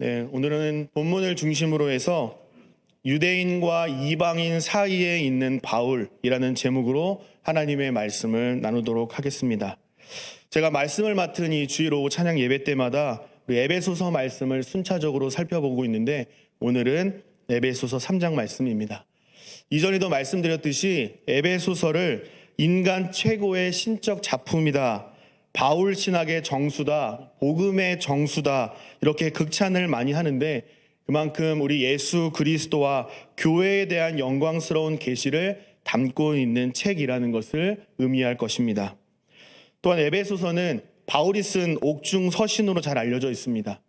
네, 오늘은 본문을 중심으로 해서 유대인과 이방인 사이에 있는 바울이라는 제목으로 하나님의 말씀을 나누도록 하겠습니다. 제가 말씀을 맡은 이 주일 오후 찬양 예배 때마다 우리 에베소서 말씀을 순차적으로 살펴보고 있는데 오늘은 에베소서 3장 말씀입니다. 이전에도 말씀드렸듯이 에베소서를 인간 최고의 신적 작품이다, 바울 신학의 정수다, 복음의 정수다, 이렇게 극찬을 많이 하는데 그만큼 우리 예수 그리스도와 교회에 대한 영광스러운 계시를 담고 있는 책이라는 것을 의미할 것입니다. 또한 에베소서는 바울이 쓴 옥중 서신으로 잘 알려져 있습니다.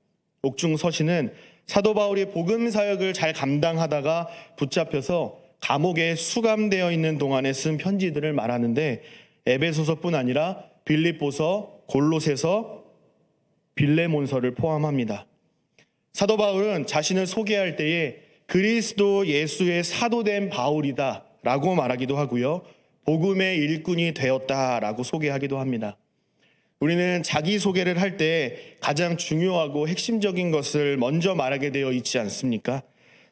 옥중 서신은 사도 바울이 복음 사역을 잘 감당하다가 붙잡혀서 감옥에 수감되어 있는 동안에 쓴 편지들을 말하는데 에베소서뿐 아니라 빌립보서, 골로새서, 빌레몬서를 포함합니다. 사도 바울은 자신을 소개할 때에 그리스도 예수의 사도된 바울이다 라고 말하기도 하고요, 복음의 일꾼이 되었다 라고 소개하기도 합니다. 우리는 자기소개를 할 때 가장 중요하고 핵심적인 것을 먼저 말하게 되어 있지 않습니까?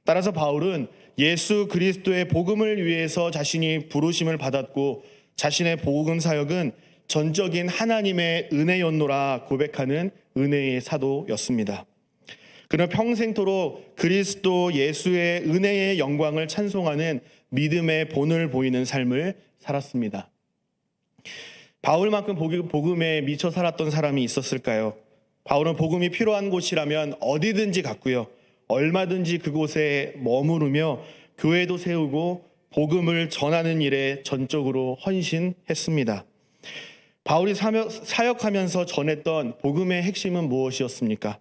따라서 바울은 예수 그리스도의 복음을 위해서 자신이 부르심을 받았고 자신의 복음 사역은 전적인 하나님의 은혜였노라 고백하는 은혜의 사도였습니다. 그는 평생토록 그리스도 예수의 은혜의 영광을 찬송하는 믿음의 본을 보이는 삶을 살았습니다. 바울만큼 복음에 미쳐 살았던 사람이 있었을까요? 바울은 복음이 필요한 곳이라면 어디든지 갔고요, 얼마든지 그곳에 머무르며 교회도 세우고 복음을 전하는 일에 전적으로 헌신했습니다. 바울이 사역하면서 전했던 복음의 핵심은 무엇이었습니까?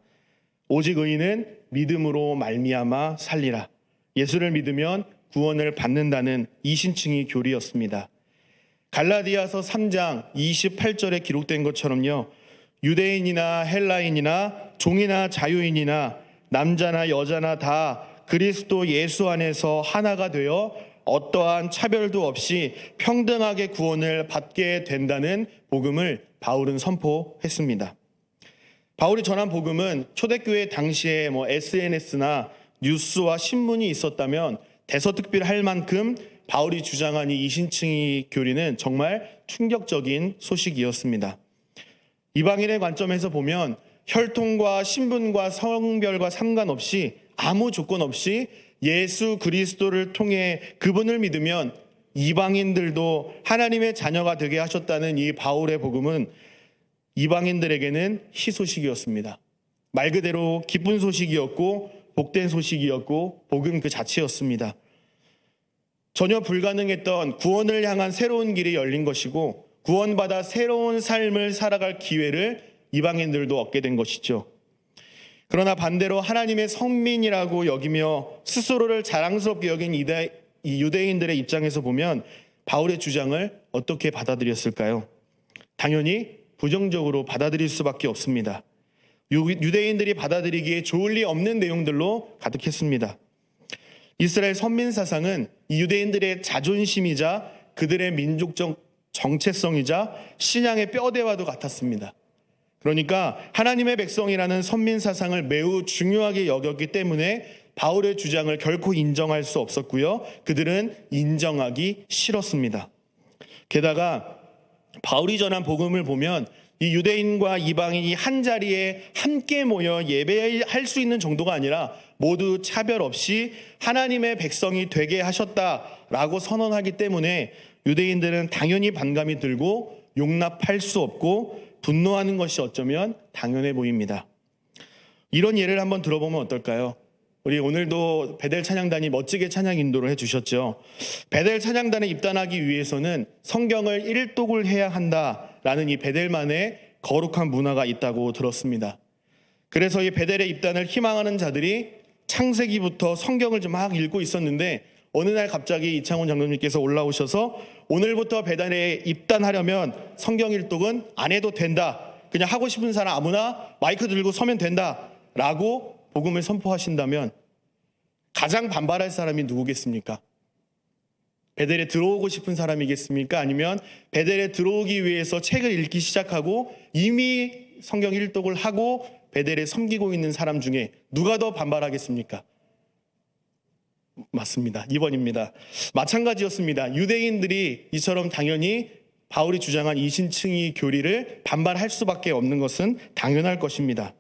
오직 의인은 믿음으로 말미암아 살리라. 예수를 믿으면 구원을 받는다는 이신칭의 교리였습니다. 갈라디아서 3장 28절에 기록된 것처럼요, 유대인이나 헬라인이나 종이나 자유인이나 남자나 여자나 다 그리스도 예수 안에서 하나가 되어 어떠한 차별도 없이 평등하게 구원을 받게 된다는 복음을 바울은 선포했습니다. 바울이 전한 복음은 초대교회 당시에 SNS나 뉴스와 신문이 있었다면 대서특필할 만큼 바울이 주장한 이 이신칭의 교리는 정말 충격적인 소식이었습니다. 이방인의 관점에서 보면 혈통과 신분과 성별과 상관없이 아무 조건 없이 예수 그리스도를 통해 그분을 믿으면 이방인들도 하나님의 자녀가 되게 하셨다는 이 바울의 복음은 이방인들에게는 희소식이었습니다. 말 그대로 기쁜 소식이었고 복된 소식이었고 복음 그 자체였습니다. 전혀 불가능했던 구원을 향한 새로운 길이 열린 것이고 구원받아 새로운 삶을 살아갈 기회를 이방인들도 얻게 된 것이죠. 그러나 반대로 하나님의 성민이라고 여기며 스스로를 자랑스럽게 여긴 이 유대인들의 입장에서 보면 바울의 주장을 어떻게 받아들였을까요? 당연히 부정적으로 받아들일 수밖에 없습니다. 유대인들이 받아들이기에 좋을 리 없는 내용들로 가득했습니다. 이스라엘 선민 사상은 이 유대인들의 자존심이자 그들의 민족적 정체성이자 신앙의 뼈대와도 같았습니다. 그러니까 하나님의 백성이라는 선민 사상을 매우 중요하게 여겼기 때문에 바울의 주장을 결코 인정할 수 없었고요, 그들은 인정하기 싫었습니다. 게다가 바울이 전한 복음을 보면 이 유대인과 이방인이 한 자리에 함께 모여 예배할 수 있는 정도가 아니라 모두 차별 없이 하나님의 백성이 되게 하셨다라고 선언하기 때문에 유대인들은 당연히 반감이 들고 용납할 수 없고 분노하는 것이 어쩌면 당연해 보입니다. 이런 예를 한번 들어보면 어떨까요? 우리 오늘도 베델 찬양단이 멋지게 찬양 인도를 해주셨죠. 베델 찬양단에 입단하기 위해서는 성경을 일독을 해야 한다라는 이 베델만의 거룩한 문화가 있다고 들었습니다. 그래서 이 베델에 입단을 희망하는 자들이 창세기부터 성경을 좀 막 읽고 있었는데 어느 날 갑자기 이창훈 장로님께서 올라오셔서 오늘부터 베델에 입단하려면 성경 일독은 안 해도 된다, 그냥 하고 싶은 사람 아무나 마이크 들고 서면 된다 라고 복음을 선포하신다면 가장 반발할 사람이 누구겠습니까? 베델에 들어오고 싶은 사람이겠습니까? 아니면 베델에 들어오기 위해서 책을 읽기 시작하고 이미 성경 일독을 하고 베델에 섬기고 있는 사람 중에 누가 더 반발하겠습니까? 맞습니다. 2번입니다. 마찬가지였습니다. 유대인들이 이처럼 당연히 바울이 주장한 이신층의 교리를 반발할 수밖에 없는 것은 당연할 것입니다.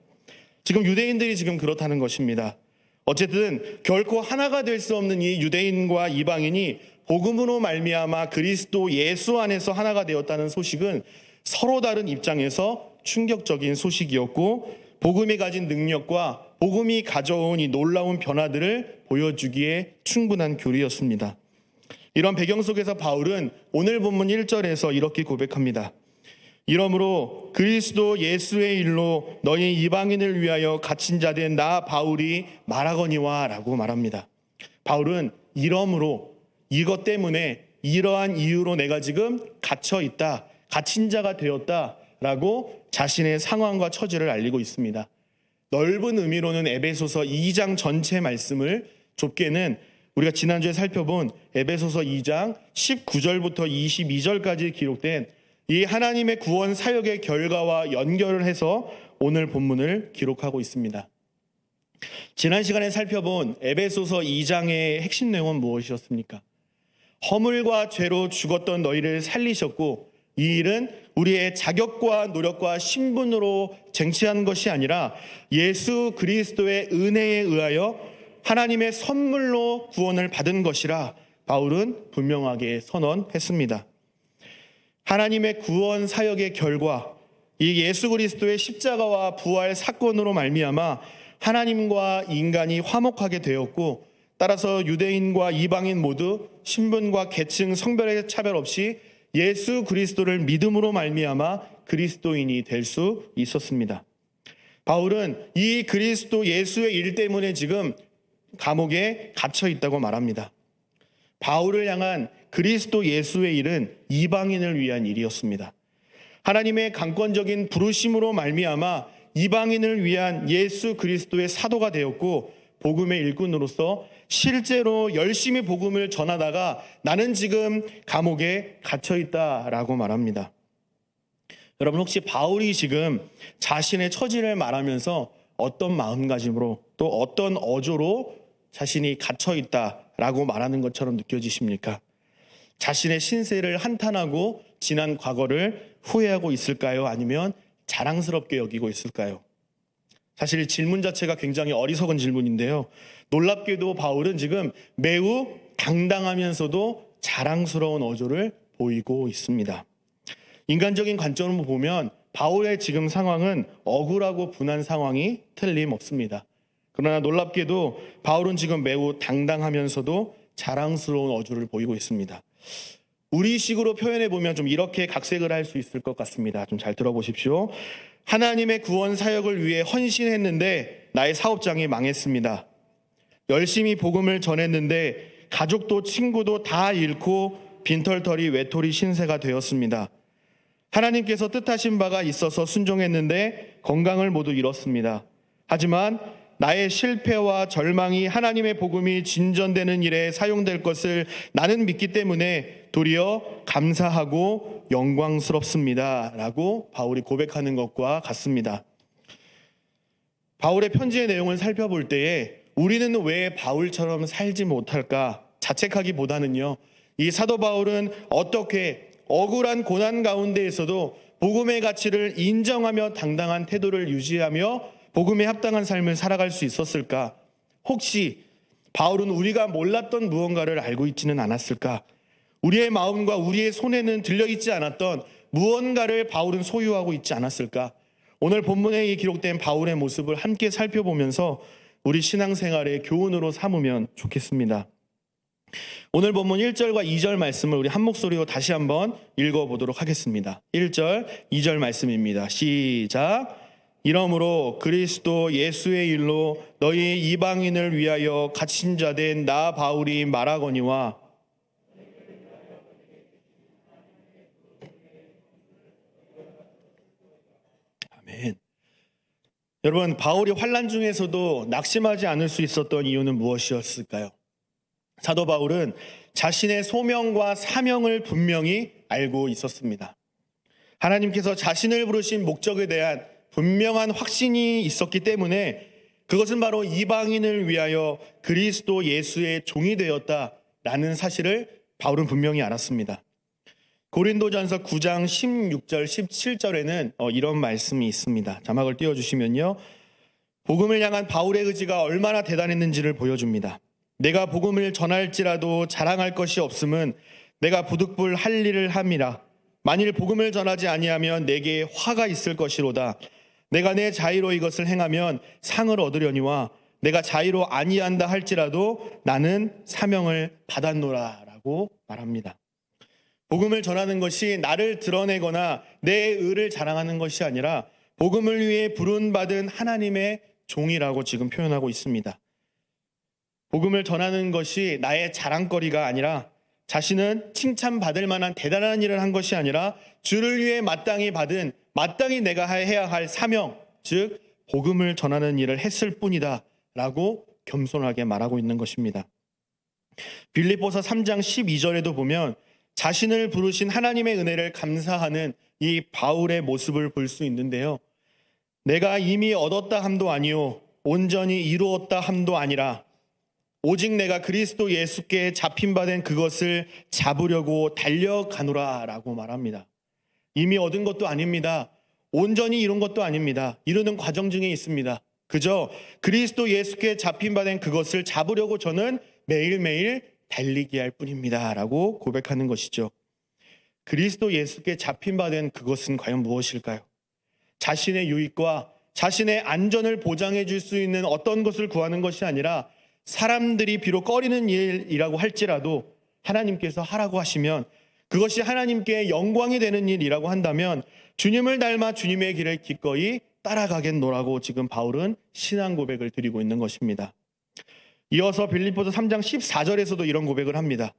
지금 유대인들이 지금 그렇다는 것입니다. 어쨌든 결코 하나가 될 수 없는 이 유대인과 이방인이 복음으로 말미암아 그리스도 예수 안에서 하나가 되었다는 소식은 서로 다른 입장에서 충격적인 소식이었고, 복음이 가진 능력과 복음이 가져온 이 놀라운 변화들을 보여주기에 충분한 교리였습니다. 이런 배경 속에서 바울은 오늘 본문 1절에서 이렇게 고백합니다. 이러므로 그리스도 예수의 일로 너희 이방인을 위하여 갇힌 자 된 나 바울이 말하거니와 라고 말합니다. 바울은 이러므로, 이것 때문에, 이러한 이유로 내가 지금 갇혀 있다, 갇힌 자가 되었다 라고 자신의 상황과 처지를 알리고 있습니다. 넓은 의미로는 에베소서 2장 전체 말씀을, 좁게는 우리가 지난주에 살펴본 에베소서 2장 19절부터 22절까지 기록된 이 하나님의 구원 사역의 결과와 연결을 해서 오늘 본문을 기록하고 있습니다. 지난 시간에 살펴본 에베소서 2장의 핵심 내용은 무엇이었습니까? 허물과 죄로 죽었던 너희를 살리셨고, 이 일은 우리의 자격과 노력과 신분으로 쟁취한 것이 아니라 예수 그리스도의 은혜에 의하여 하나님의 선물로 구원을 받은 것이라 바울은 분명하게 선언했습니다. 하나님의 구원 사역의 결과, 이 예수 그리스도의 십자가와 부활 사건으로 말미암아 하나님과 인간이 화목하게 되었고, 따라서 유대인과 이방인 모두 신분과 계층, 성별의 차별 없이 예수 그리스도를 믿음으로 말미암아 그리스도인이 될 수 있었습니다. 바울은 이 그리스도 예수의 일 때문에 지금 감옥에 갇혀 있다고 말합니다. 바울을 향한 그리스도 예수의 일은 이방인을 위한 일이었습니다. 하나님의 강권적인 부르심으로 말미암아 이방인을 위한 예수 그리스도의 사도가 되었고, 복음의 일꾼으로서 실제로 열심히 복음을 전하다가 나는 지금 감옥에 갇혀 있다라고 말합니다. 여러분, 혹시 바울이 지금 자신의 처지를 말하면서 어떤 마음가짐으로, 또 어떤 어조로 자신이 갇혀 있다라고 말하는 것처럼 느껴지십니까? 자신의 신세를 한탄하고 지난 과거를 후회하고 있을까요? 아니면 자랑스럽게 여기고 있을까요? 사실 질문 자체가 굉장히 어리석은 질문인데요. 놀랍게도 바울은 지금 매우 당당하면서도 자랑스러운 어조를 보이고 있습니다. 인간적인 관점으로 보면 바울의 지금 상황은 억울하고 분한 상황이 틀림없습니다. 그러나 놀랍게도 바울은 지금 매우 당당하면서도 자랑스러운 어조를 보이고 있습니다. 우리식으로 표현해 보면 좀 이렇게 각색을 할 수 있을 것 같습니다. 좀 잘 들어보십시오. 하나님의 구원 사역을 위해 헌신했는데 나의 사업장이 망했습니다. 열심히 복음을 전했는데 가족도 친구도 다 잃고 빈털터리 외톨이 신세가 되었습니다. 하나님께서 뜻하신 바가 있어서 순종했는데 건강을 모두 잃었습니다. 하지만 나의 실패와 절망이 하나님의 복음이 진전되는 일에 사용될 것을 나는 믿기 때문에 도리어 감사하고 영광스럽습니다. 라고 바울이 고백하는 것과 같습니다. 바울의 편지의 내용을 살펴볼 때에 우리는 왜 바울처럼 살지 못할까 자책하기보다는요, 이 사도 바울은 어떻게 억울한 고난 가운데에서도 복음의 가치를 인정하며 당당한 태도를 유지하며 복음에 합당한 삶을 살아갈 수 있었을까? 혹시 바울은 우리가 몰랐던 무언가를 알고 있지는 않았을까? 우리의 마음과 우리의 손에는 들려있지 않았던 무언가를 바울은 소유하고 있지 않았을까? 오늘 본문에 기록된 바울의 모습을 함께 살펴보면서 우리 신앙생활의 교훈으로 삼으면 좋겠습니다. 오늘 본문 1절과 2절 말씀을 우리 한 목소리로 다시 한번 읽어보도록 하겠습니다. 1절, 2절 말씀입니다. 시작. 이러므로 그리스도 예수의 일로 너희 이방인을 위하여 갇힌 자 된 나 바울이 말하거니와. 아멘. 여러분, 바울이 환난 중에서도 낙심하지 않을 수 있었던 이유는 무엇이었을까요? 사도 바울은 자신의 소명과 사명을 분명히 알고 있었습니다. 하나님께서 자신을 부르신 목적에 대한 분명한 확신이 있었기 때문에 그것은 바로 이방인을 위하여 그리스도 예수의 종이 되었다라는 사실을 바울은 분명히 알았습니다. 고린도전서 9장 16절 17절에는 이런 말씀이 있습니다. 자막을 띄워주시면요. 복음을 향한 바울의 의지가 얼마나 대단했는지를 보여줍니다. 내가 복음을 전할지라도 자랑할 것이 없음은 내가 부득불 할 일을 함이라. 만일 복음을 전하지 아니하면 내게 화가 있을 것이로다. 내가 내 자의로 이것을 행하면 상을 얻으려니와 내가 자의로 아니한다 할지라도 나는 사명을 받았노라 라고 말합니다. 복음을 전하는 것이 나를 드러내거나 내 의를 자랑하는 것이 아니라 복음을 위해 부름받은 하나님의 종이라고 지금 표현하고 있습니다. 복음을 전하는 것이 나의 자랑거리가 아니라 자신은 칭찬받을 만한 대단한 일을 한 것이 아니라 주를 위해 마땅히 내가 해야 할 사명, 즉 복음을 전하는 일을 했을 뿐이다 라고 겸손하게 말하고 있는 것입니다. 빌립보서 3장 12절에도 보면 자신을 부르신 하나님의 은혜를 감사하는 이 바울의 모습을 볼 수 있는데요. 내가 이미 얻었다 함도 아니요 온전히 이루었다 함도 아니라 오직 내가 그리스도 예수께 잡힌 바 된 그것을 잡으려고 달려가노라 라고 말합니다. 이미 얻은 것도 아닙니다. 온전히 이룬 것도 아닙니다. 이루는 과정 중에 있습니다. 그저 그리스도 예수께 잡힌 바 된 그것을 잡으려고 저는 매일매일 달리기 할 뿐입니다 라고 고백하는 것이죠. 그리스도 예수께 잡힌 바 된 그것은 과연 무엇일까요? 자신의 유익과 자신의 안전을 보장해 줄 수 있는 어떤 것을 구하는 것이 아니라 사람들이 비록 꺼리는 일이라고 할지라도 하나님께서 하라고 하시면 그것이 하나님께 영광이 되는 일이라고 한다면 주님을 닮아 주님의 길을 기꺼이 따라가겠노라고 지금 바울은 신앙 고백을 드리고 있는 것입니다. 이어서 빌립보서 3장 14절에서도 이런 고백을 합니다.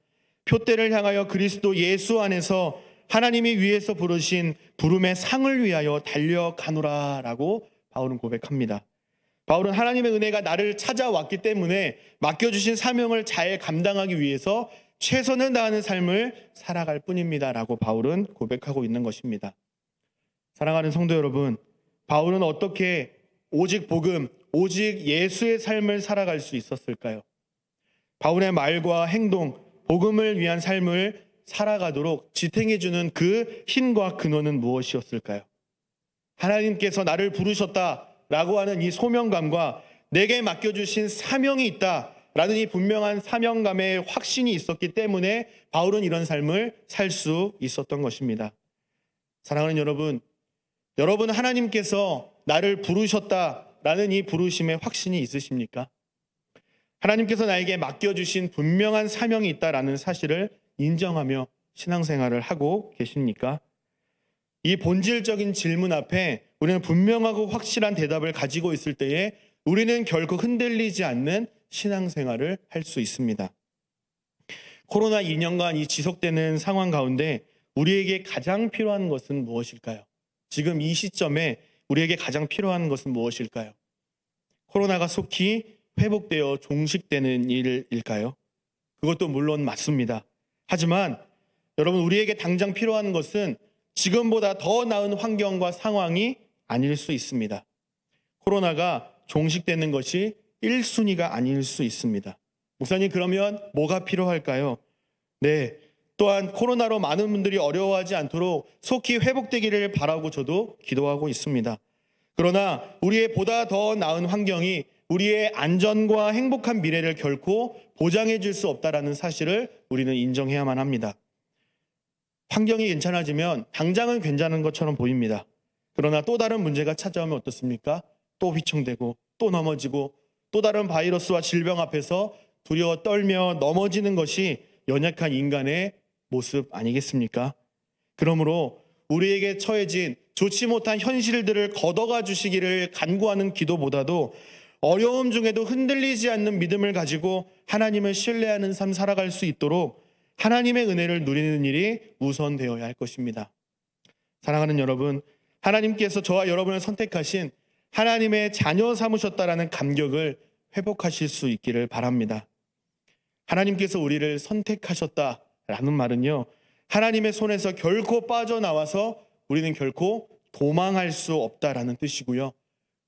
표대를 향하여 그리스도 예수 안에서 하나님이 위에서 부르신 부름의 상을 위하여 달려가노라 라고 바울은 고백합니다. 바울은 하나님의 은혜가 나를 찾아왔기 때문에 맡겨주신 사명을 잘 감당하기 위해서 최선을 다하는 삶을 살아갈 뿐입니다 라고 바울은 고백하고 있는 것입니다. 사랑하는 성도 여러분, 바울은 어떻게 오직 복음, 오직 예수의 삶을 살아갈 수 있었을까요? 바울의 말과 행동, 복음을 위한 삶을 살아가도록 지탱해주는 그 힘과 근원은 무엇이었을까요? 하나님께서 나를 부르셨다라고 하는 이 소명감과 내게 맡겨주신 사명이 있다라는 이 분명한 사명감의 확신이 있었기 때문에 바울은 이런 삶을 살 수 있었던 것입니다. 사랑하는 여러분, 여러분 하나님께서 나를 부르셨다라는 이 부르심의 확신이 있으십니까? 하나님께서 나에게 맡겨주신 분명한 사명이 있다라는 사실을 인정하며 신앙생활을 하고 계십니까? 이 본질적인 질문 앞에 우리는 분명하고 확실한 대답을 가지고 있을 때에 우리는 결코 흔들리지 않는 신앙생활을 할 수 있습니다. 코로나 2년간 이 지속되는 상황 가운데 우리에게 가장 필요한 것은 무엇일까요? 지금 이 시점에 우리에게 가장 필요한 것은 무엇일까요? 코로나가 속히 회복되어 종식되는 일일까요? 그것도 물론 맞습니다. 하지만 여러분, 우리에게 당장 필요한 것은 지금보다 더 나은 환경과 상황이 아닐 수 있습니다. 코로나가 종식되는 것이 1순위가 아닐 수 있습니다. 목사님, 그러면 뭐가 필요할까요? 네, 또한 코로나로 많은 분들이 어려워하지 않도록 속히 회복되기를 바라고 저도 기도하고 있습니다. 그러나 우리의 보다 더 나은 환경이 우리의 안전과 행복한 미래를 결코 보장해 줄 수 없다는 사실을 우리는 인정해야만 합니다. 환경이 괜찮아지면 당장은 괜찮은 것처럼 보입니다. 그러나 또 다른 문제가 찾아오면 어떻습니까? 또 휘청대고 또 넘어지고 또 다른 바이러스와 질병 앞에서 두려워 떨며 넘어지는 것이 연약한 인간의 모습 아니겠습니까? 그러므로 우리에게 처해진 좋지 못한 현실들을 걷어가 주시기를 간구하는 기도보다도 어려움 중에도 흔들리지 않는 믿음을 가지고 하나님을 신뢰하는 삶 살아갈 수 있도록 하나님의 은혜를 누리는 일이 우선되어야 할 것입니다. 사랑하는 여러분, 하나님께서 저와 여러분을 선택하신 하나님의 자녀 삼으셨다라는 감격을 회복하실 수 있기를 바랍니다. 하나님께서 우리를 선택하셨다라는 말은요, 하나님의 손에서 결코 빠져나와서 우리는 결코 도망할 수 없다라는 뜻이고요.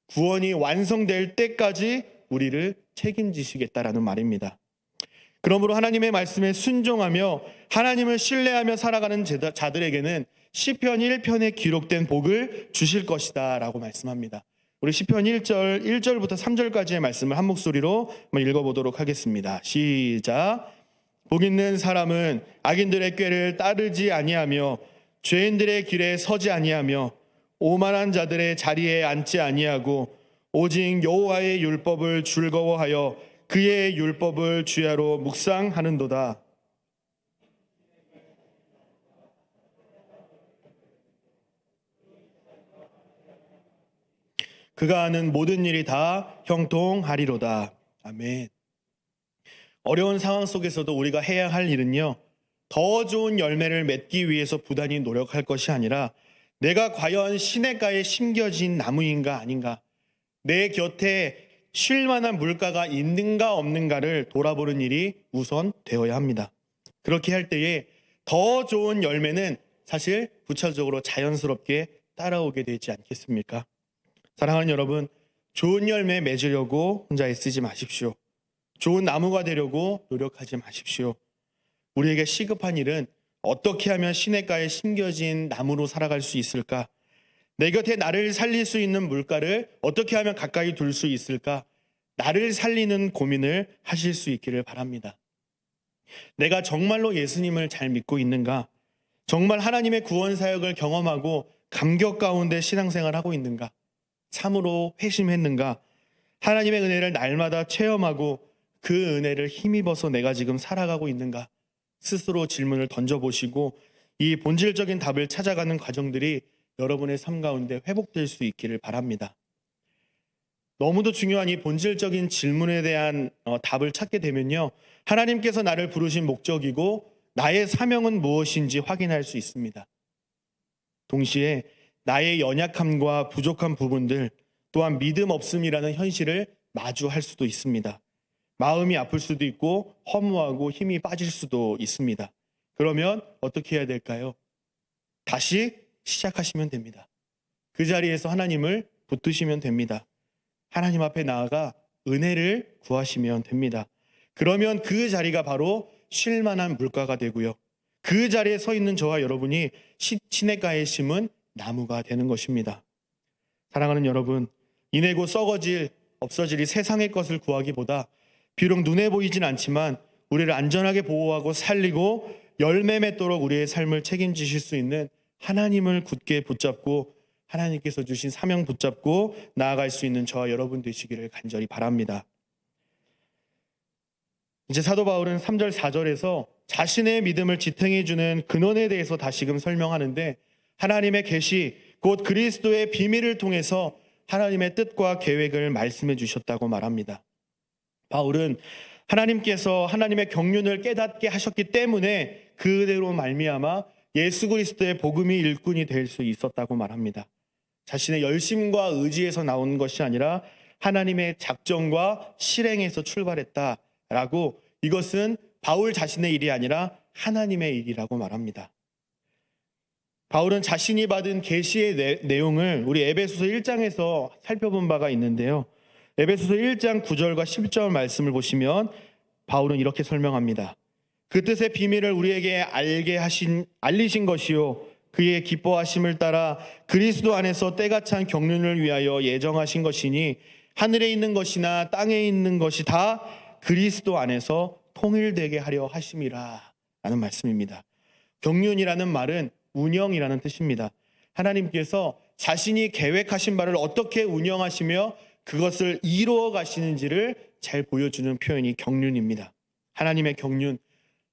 구원이 완성될 때까지 우리를 책임지시겠다라는 말입니다. 그러므로 하나님의 말씀에 순종하며 하나님을 신뢰하며 살아가는 자들에게는 시편 1편에 기록된 복을 주실 것이다 라고 말씀합니다. 우리 시편 1절부터 3절까지의 말씀을 한 목소리로 한번 읽어보도록 하겠습니다. 시작. 복 있는 사람은 악인들의 꾀를 따르지 아니하며 죄인들의 길에 서지 아니하며 오만한 자들의 자리에 앉지 아니하고 오직 여호와의 율법을 즐거워하여 그의 율법을 주야로 묵상하는도다. 그가 하는 모든 일이 다 형통하리로다. 아멘. 어려운 상황 속에서도 우리가 해야 할 일은요, 더 좋은 열매를 맺기 위해서 부단히 노력할 것이 아니라 내가 과연 시냇가에 심겨진 나무인가 아닌가, 내 곁에 쉴 만한 물가가 있는가 없는가를 돌아보는 일이 우선 되어야 합니다. 그렇게 할 때에 더 좋은 열매는 사실 부차적으로 자연스럽게 따라오게 되지 않겠습니까? 사랑하는 여러분, 좋은 열매 맺으려고 혼자 애쓰지 마십시오. 좋은 나무가 되려고 노력하지 마십시오. 우리에게 시급한 일은 어떻게 하면 시냇가에 심겨진 나무로 살아갈 수 있을까? 내 곁에 나를 살릴 수 있는 물가를 어떻게 하면 가까이 둘 수 있을까? 나를 살리는 고민을 하실 수 있기를 바랍니다. 내가 정말로 예수님을 잘 믿고 있는가? 정말 하나님의 구원 사역을 경험하고 감격 가운데 신앙생활을 하고 있는가? 참으로 회심했는가? 하나님의 은혜를 날마다 체험하고 그 은혜를 힘입어서 내가 지금 살아가고 있는가? 스스로 질문을 던져보시고 이 본질적인 답을 찾아가는 과정들이 여러분의 삶 가운데 회복될 수 있기를 바랍니다. 너무도 중요한 이 본질적인 질문에 대한 답을 찾게 되면요, 하나님께서 나를 부르신 목적이고 나의 사명은 무엇인지 확인할 수 있습니다. 동시에 나의 연약함과 부족한 부분들, 또한 믿음 없음이라는 현실을 마주할 수도 있습니다. 마음이 아플 수도 있고 허무하고 힘이 빠질 수도 있습니다. 그러면 어떻게 해야 될까요? 다시 시작하시면 됩니다. 그 자리에서 하나님을 붙드시면 됩니다. 하나님 앞에 나아가 은혜를 구하시면 됩니다. 그러면 그 자리가 바로 쉴만한 물가가 되고요, 그 자리에 서 있는 저와 여러분이 시냇가에 심은 나무가 되는 것입니다. 사랑하는 여러분, 이내고 썩어질 없어질 이 세상의 것을 구하기보다 비록 눈에 보이진 않지만 우리를 안전하게 보호하고 살리고 열매 맺도록 우리의 삶을 책임지실 수 있는 하나님을 굳게 붙잡고 하나님께서 주신 사명 붙잡고 나아갈 수 있는 저와 여러분 되시기를 간절히 바랍니다. 이제 사도 바울은 3절 4절에서 자신의 믿음을 지탱해주는 근원에 대해서 다시금 설명하는데, 하나님의 계시 곧 그리스도의 비밀을 통해서 하나님의 뜻과 계획을 말씀해 주셨다고 말합니다. 바울은 하나님께서 하나님의 경륜을 깨닫게 하셨기 때문에 그대로 말미암아 예수 그리스도의 복음이 일꾼이 될 수 있었다고 말합니다. 자신의 열심과 의지에서 나온 것이 아니라 하나님의 작정과 실행에서 출발했다라고, 이것은 바울 자신의 일이 아니라 하나님의 일이라고 말합니다. 바울은 자신이 받은 계시의 내용을 우리 에베소서 1장에서 살펴본 바가 있는데요, 에베소서 1장 9절과 10절 말씀을 보시면 바울은 이렇게 설명합니다. 그 뜻의 비밀을 우리에게 알리신 것이요, 그의 기뻐하심을 따라 그리스도 안에서 때가 찬 경륜을 위하여 예정하신 것이니 하늘에 있는 것이나 땅에 있는 것이 다 그리스도 안에서 통일되게 하려 하심이라 라는 말씀입니다. 경륜이라는 말은 운영이라는 뜻입니다. 하나님께서 자신이 계획하신 바를 어떻게 운영하시며 그것을 이루어 가시는지를 잘 보여주는 표현이 경륜입니다. 하나님의 경륜,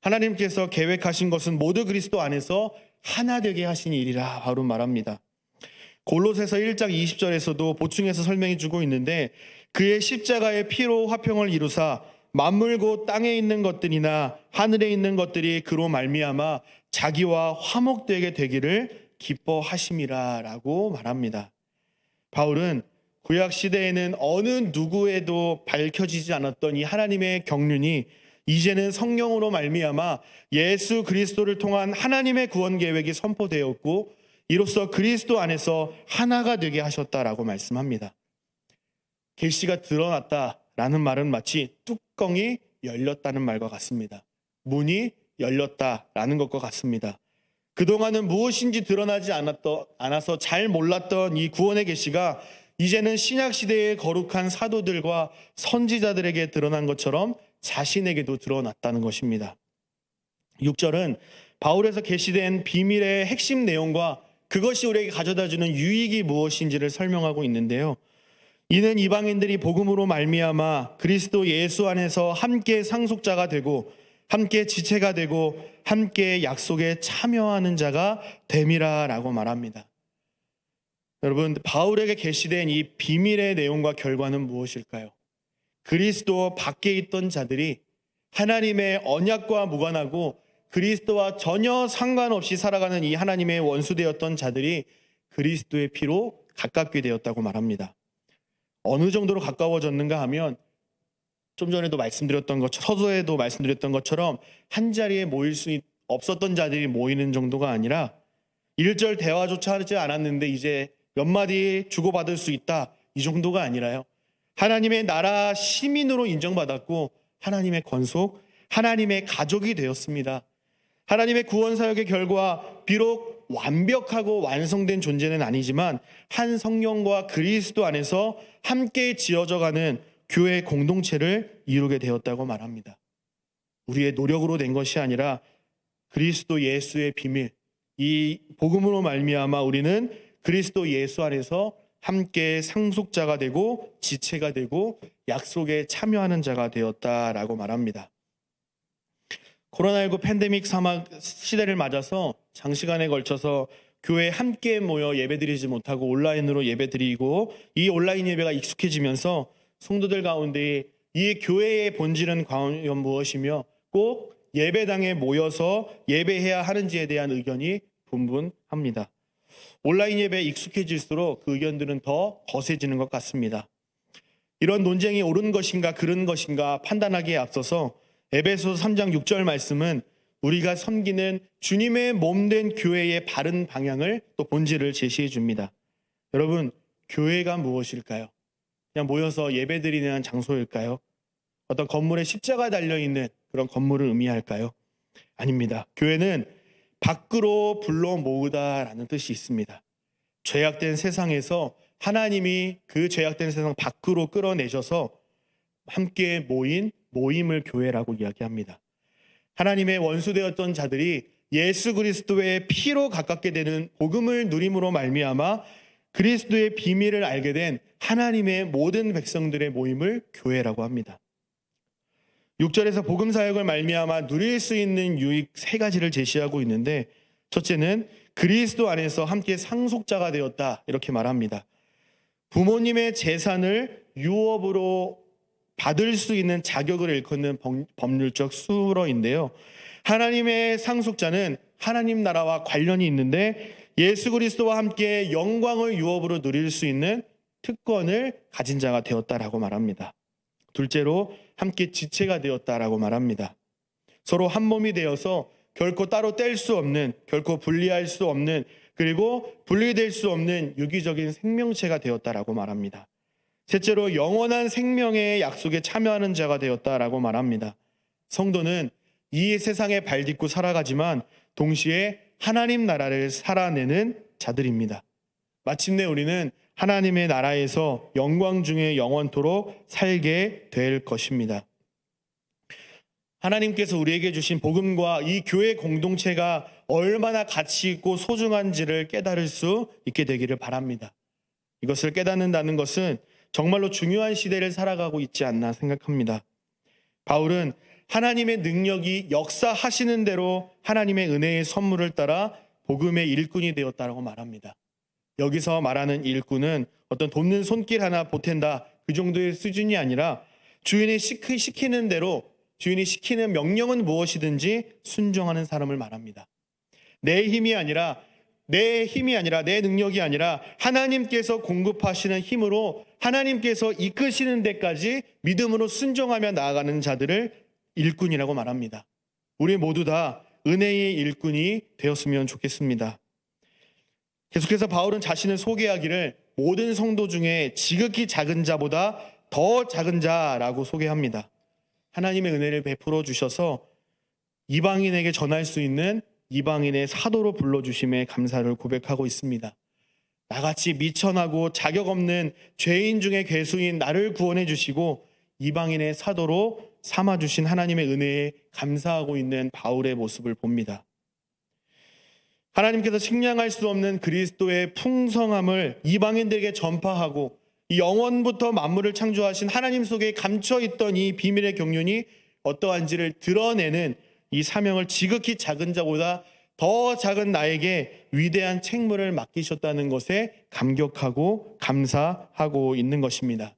하나님께서 계획하신 것은 모두 그리스도 안에서 하나 되게 하신 일이라 바로 말합니다. 골로새서 1장 20절에서도 보충해서 설명해 주고 있는데, 그의 십자가의 피로 화평을 이루사 만물 곧 땅에 있는 것들이나 하늘에 있는 것들이 그로 말미암아 자기와 화목되게 되기를 기뻐하심이라 라고 말합니다. 바울은 구약 시대에는 어느 누구에도 밝혀지지 않았던 이 하나님의 경륜이 이제는 성령으로 말미암아 예수 그리스도를 통한 하나님의 구원 계획이 선포되었고, 이로써 그리스도 안에서 하나가 되게 하셨다라고 말씀합니다. 계시가 드러났다라는 말은 마치 뚜껑이 열렸다는 말과 같습니다. 문이 열렸다라는 것과 같습니다. 그동안은 무엇인지 드러나지 않아서 잘 몰랐던 이 구원의 계시가 이제는 신약시대의 거룩한 사도들과 선지자들에게 드러난 것처럼 자신에게도 드러났다는 것입니다. 6절은 바울에서 계시된 비밀의 핵심 내용과 그것이 우리에게 가져다주는 유익이 무엇인지를 설명하고 있는데요. 이는 이방인들이 복음으로 말미암아 그리스도 예수 안에서 함께 상속자가 되고 함께 지체가 되고 함께 약속에 참여하는 자가 됨이라라고 말합니다. 여러분, 바울에게 계시된 이 비밀의 내용과 결과는 무엇일까요? 그리스도 밖에 있던 자들이 하나님의 언약과 무관하고 그리스도와 전혀 상관없이 살아가는 이 하나님의 원수되었던 자들이 그리스도의 피로 가깝게 되었다고 말합니다. 어느 정도로 가까워졌는가 하면 좀 전에도 말씀드렸던 것처럼, 서두에도 말씀드렸던 것처럼 한 자리에 모일 수 없었던 자들이 모이는 정도가 아니라 1절 대화조차 하지 않았는데 이제 몇 마디 주고받을 수 있다, 이 정도가 아니라요. 하나님의 나라 시민으로 인정받았고 하나님의 권속, 하나님의 가족이 되었습니다. 하나님의 구원 사역의 결과 비록 완벽하고 완성된 존재는 아니지만 한 성령과 그리스도 안에서 함께 지어져가는 교회 공동체를 이루게 되었다고 말합니다. 우리의 노력으로 된 것이 아니라 그리스도 예수의 비밀, 이 복음으로 말미암아 우리는 그리스도 예수 안에서 함께 상속자가 되고 지체가 되고 약속에 참여하는 자가 되었다라고 말합니다. 코로나19 팬데믹 사막 시대를 맞아서 장시간에 걸쳐서 교회에 함께 모여 예배드리지 못하고 온라인으로 예배드리고 이 온라인 예배가 익숙해지면서 성도들 가운데 이 교회의 본질은 과연 무엇이며 꼭 예배당에 모여서 예배해야 하는지에 대한 의견이 분분합니다. 온라인 예배에 익숙해질수록 그 의견들은 더 거세지는 것 같습니다. 이런 논쟁이 옳은 것인가 그른 것인가 판단하기에 앞서서 에베소서 3장 6절 말씀은 우리가 섬기는 주님의 몸된 교회의 바른 방향을 또 본질을 제시해 줍니다. 여러분, 교회가 무엇일까요? 그냥 모여서 예배드리는 장소일까요? 어떤 건물에 십자가 달려있는 그런 건물을 의미할까요? 아닙니다. 교회는 밖으로 불러 모으다라는 뜻이 있습니다. 죄악된 세상에서 하나님이 그 죄악된 세상 밖으로 끌어내셔서 함께 모인 모임을 교회라고 이야기합니다. 하나님의 원수되었던 자들이 예수 그리스도의 피로 가깝게 되는 복음을 누림으로 말미암아 그리스도의 비밀을 알게 된 하나님의 모든 백성들의 모임을 교회라고 합니다. 6절에서 복음 사역을 말미암아 누릴 수 있는 유익 3가지를 제시하고 있는데, 첫째는 그리스도 안에서 함께 상속자가 되었다, 이렇게 말합니다. 부모님의 재산을 유업으로 받을 수 있는 자격을 일컫는 법률적 수로인데요. 하나님의 상속자는 하나님 나라와 관련이 있는데 예수 그리스도와 함께 영광을 유업으로 누릴 수 있는 특권을 가진 자가 되었다라고 말합니다. 둘째로 함께 지체가 되었다라고 말합니다. 서로 한 몸이 되어서 결코 따로 뗄 수 없는, 결코 분리할 수 없는, 그리고 분리될 수 없는 유기적인 생명체가 되었다라고 말합니다. 셋째로 영원한 생명의 약속에 참여하는 자가 되었다라고 말합니다. 성도는 이 세상에 발딛고 살아가지만 동시에 하나님 나라를 살아내는 자들입니다. 마침내 우리는 하나님의 나라에서 영광 중에 영원토록 살게 될 것입니다. 하나님께서 우리에게 주신 복음과 이 교회 공동체가 얼마나 가치 있고 소중한지를 깨달을 수 있게 되기를 바랍니다. 이것을 깨닫는다는 것은 정말로 중요한 시대를 살아가고 있지 않나 생각합니다. 바울은 하나님의 능력이 역사하시는 대로 하나님의 은혜의 선물을 따라 복음의 일꾼이 되었다고 말합니다. 여기서 말하는 일꾼은 어떤 돕는 손길 하나 보탠다, 그 정도의 수준이 아니라 주인이 시키는 대로, 주인이 시키는 명령은 무엇이든지 순종하는 사람을 말합니다. 내 힘이 아니라 내 능력이 아니라 하나님께서 공급하시는 힘으로 하나님께서 이끄시는 데까지 믿음으로 순종하며 나아가는 자들을 일꾼이라고 말합니다. 우리 모두 다 은혜의 일꾼이 되었으면 좋겠습니다. 계속해서 바울은 자신을 소개하기를 모든 성도 중에 지극히 작은 자보다 더 작은 자라고 소개합니다. 하나님의 은혜를 베풀어 주셔서 이방인에게 전할 수 있는 이방인의 사도로 불러주심에 감사를 고백하고 있습니다. 나같이 미천하고 자격 없는 죄인 중에 괴수인 나를 구원해 주시고 이방인의 사도로 삼아주신 하나님의 은혜에 감사하고 있는 바울의 모습을 봅니다. 하나님께서 측량할 수 없는 그리스도의 풍성함을 이방인들에게 전파하고 영원부터 만물을 창조하신 하나님 속에 감춰있던 이 비밀의 경륜이 어떠한지를 드러내는 이 사명을 지극히 작은 자보다 더 작은 나에게 위대한 책무를 맡기셨다는 것에 감격하고 감사하고 있는 것입니다.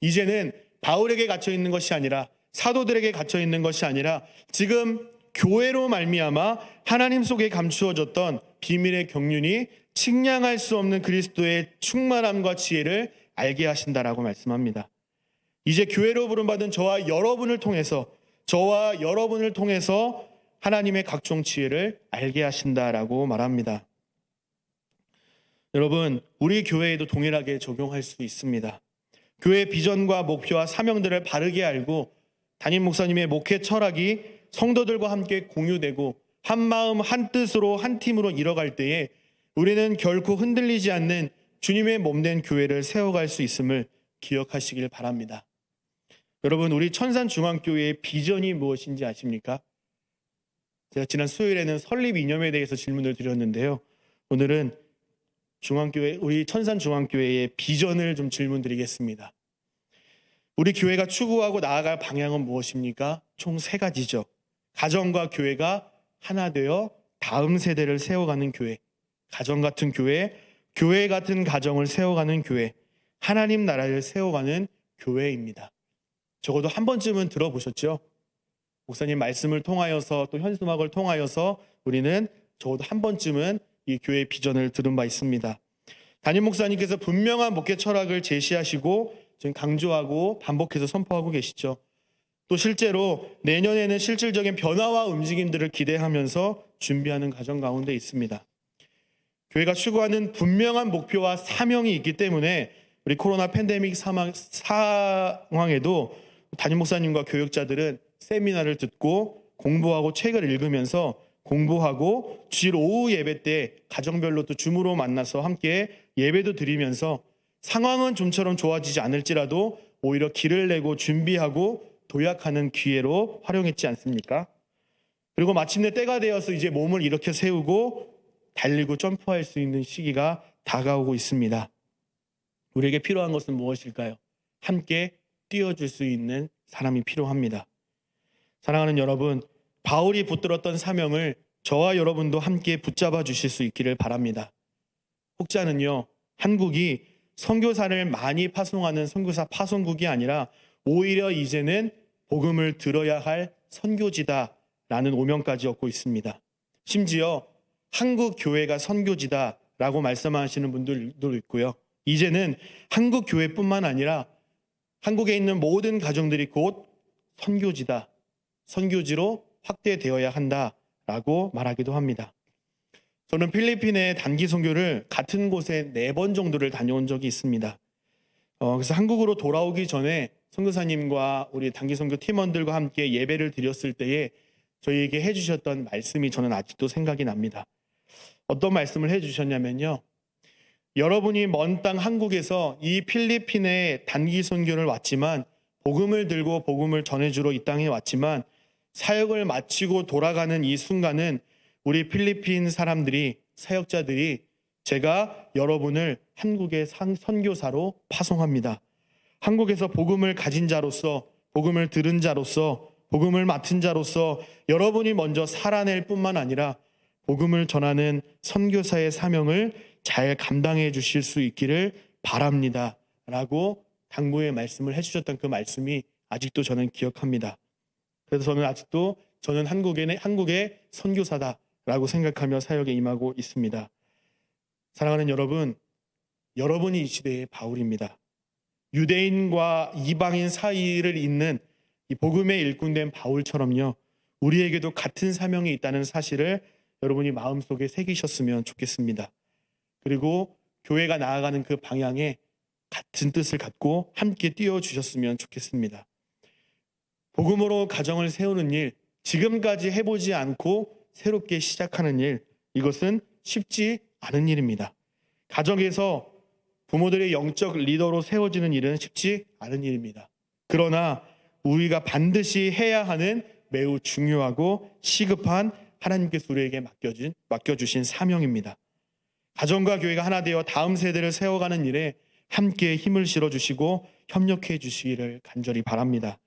이제는 바울에게 갇혀 있는 것이 아니라 사도들에게 갇혀 있는 것이 아니라 지금 교회로 말미암아 하나님 속에 감추어졌던 비밀의 경륜이 측량할 수 없는 그리스도의 충만함과 지혜를 알게 하신다라고 말씀합니다. 이제 교회로 부름받은 저와 여러분을 통해서 하나님의 각종 지혜를 알게 하신다라고 말합니다. 여러분, 우리 교회에도 동일하게 적용할 수 있습니다. 교회의 비전과 목표와 사명들을 바르게 알고 담임 목사님의 목회 철학이 성도들과 함께 공유되고 한 마음 한 뜻으로 한 팀으로 이뤄갈 때에 우리는 결코 흔들리지 않는 주님의 몸된 교회를 세워갈 수 있음을 기억하시길 바랍니다. 여러분, 우리 천산중앙교회의 비전이 무엇인지 아십니까? 제가 지난 수요일에는 설립 이념에 대해서 질문을 드렸는데요. 오늘은 우리 천산중앙교회의 비전을 좀 질문드리겠습니다. 우리 교회가 추구하고 나아갈 방향은 무엇입니까? 총 3가지죠. 가정과 교회가 하나 되어 다음 세대를 세워가는 교회, 가정 같은 교회, 교회 같은 가정을 세워가는 교회, 하나님 나라를 세워가는 교회입니다. 적어도 한 번쯤은 들어보셨죠? 목사님 말씀을 통하여서 또 현수막을 통하여서 우리는 적어도 한 번쯤은 이 교회의 비전을 들은 바 있습니다. 담임 목사님께서 분명한 목회 철학을 제시하시고 지금 강조하고 반복해서 선포하고 계시죠. 또 실제로 내년에는 실질적인 변화와 움직임들을 기대하면서 준비하는 과정 가운데 있습니다. 교회가 추구하는 분명한 목표와 사명이 있기 때문에 우리 코로나 팬데믹 상황에도 담임 목사님과 교육자들은 세미나를 듣고 공부하고 책을 읽으면서 공부하고 주일 오후 예배 때 가정별로 또 줌으로 만나서 함께 예배도 드리면서 상황은 좀처럼 좋아지지 않을지라도 오히려 길을 내고 준비하고 도약하는 기회로 활용했지 않습니까? 그리고 마침내 때가 되어서 이제 몸을 이렇게 세우고 달리고 점프할 수 있는 시기가 다가오고 있습니다. 우리에게 필요한 것은 무엇일까요? 함께 뛰어줄 수 있는 사람이 필요합니다. 사랑하는 여러분, 바울이 붙들었던 사명을 저와 여러분도 함께 붙잡아 주실 수 있기를 바랍니다. 혹자는요, 한국이 선교사를 많이 파송하는 선교사 파송국이 아니라 오히려 이제는 복음을 들어야 할 선교지다라는 오명까지 얻고 있습니다. 심지어 한국 교회가 선교지다라고 말씀하시는 분들도 있고요. 이제는 한국 교회뿐만 아니라 한국에 있는 모든 가정들이 곧 선교지다, 선교지로 확대되어야 한다라고 말하기도 합니다. 저는 필리핀의 단기 선교를 같은 곳에 4번 정도를 다녀온 적이 있습니다. 그래서 한국으로 돌아오기 전에 선교사님과 우리 단기 선교 팀원들과 함께 예배를 드렸을 때에 저희에게 해주셨던 말씀이 저는 아직도 생각이 납니다. 어떤 말씀을 해주셨냐면요. 여러분이 먼 땅 한국에서 이 필리핀에 단기 선교를 왔지만 복음을 들고 복음을 전해주러 이 땅에 왔지만 사역을 마치고 돌아가는 이 순간은 우리 필리핀 사람들이 사역자들이 제가 여러분을 한국의 선교사로 파송합니다. 한국에서 복음을 가진 자로서 복음을 들은 자로서 복음을 맡은 자로서 여러분이 먼저 살아낼 뿐만 아니라 복음을 전하는 선교사의 사명을 잘 감당해 주실 수 있기를 바랍니다. 라고 당부의 말씀을 해주셨던 그 말씀이 아직도 저는 기억합니다. 그래서 저는 한국의 선교사다라고 생각하며 사역에 임하고 있습니다. 사랑하는 여러분, 여러분이 이 시대의 바울입니다. 유대인과 이방인 사이를 잇는 이 복음의 일꾼된 바울처럼요, 우리에게도 같은 사명이 있다는 사실을 여러분이 마음속에 새기셨으면 좋겠습니다. 그리고 교회가 나아가는 그 방향에 같은 뜻을 갖고 함께 뛰어주셨으면 좋겠습니다. 복음으로 가정을 세우는 일, 지금까지 해보지 않고 새롭게 시작하는 일, 이것은 쉽지 않은 일입니다. 가정에서 부모들의 영적 리더로 세워지는 일은 쉽지 않은 일입니다. 그러나 우리가 반드시 해야 하는 매우 중요하고 시급한 하나님께서 우리에게 맡겨주신 사명입니다. 가정과 교회가 하나 되어 다음 세대를 세워가는 일에 함께 힘을 실어주시고 협력해 주시기를 간절히 바랍니다.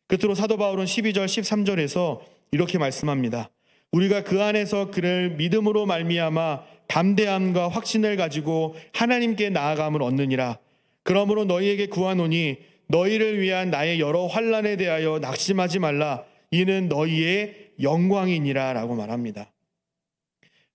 끝으로 사도 바울은 12절 13절에서 이렇게 말씀합니다. 우리가 그 안에서 그를 믿음으로 말미암아 담대함과 확신을 가지고 하나님께 나아감을 얻느니라. 그러므로 너희에게 구하노니 너희를 위한 나의 여러 환난에 대하여 낙심하지 말라. 이는 너희의 영광이니라 라고 말합니다.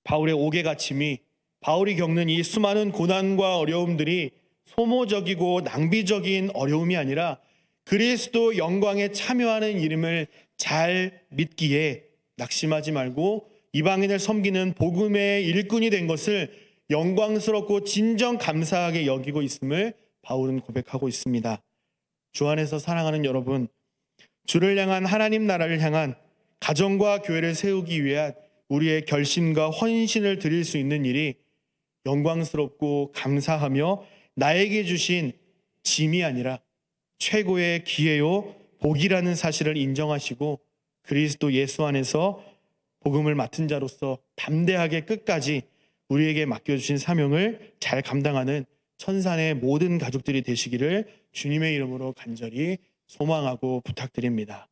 바울의 옥의 갇힘이, 바울이 겪는 이 수많은 고난과 어려움들이 소모적이고 낭비적인 어려움이 아니라 그리스도 영광에 참여하는 이름을 잘 믿기에 낙심하지 말고 이방인을 섬기는 복음의 일꾼이 된 것을 영광스럽고 진정 감사하게 여기고 있음을 바울은 고백하고 있습니다. 주 안에서 사랑하는 여러분, 주를 향한 하나님 나라를 향한 가정과 교회를 세우기 위한 우리의 결심과 헌신을 드릴 수 있는 일이 영광스럽고 감사하며 나에게 주신 짐이 아니라 최고의 기회요 복이라는 사실을 인정하시고 그리스도 예수 안에서 복음을 맡은 자로서 담대하게 끝까지 우리에게 맡겨주신 사명을 잘 감당하는 천산의 모든 가족들이 되시기를 주님의 이름으로 간절히 소망하고 부탁드립니다.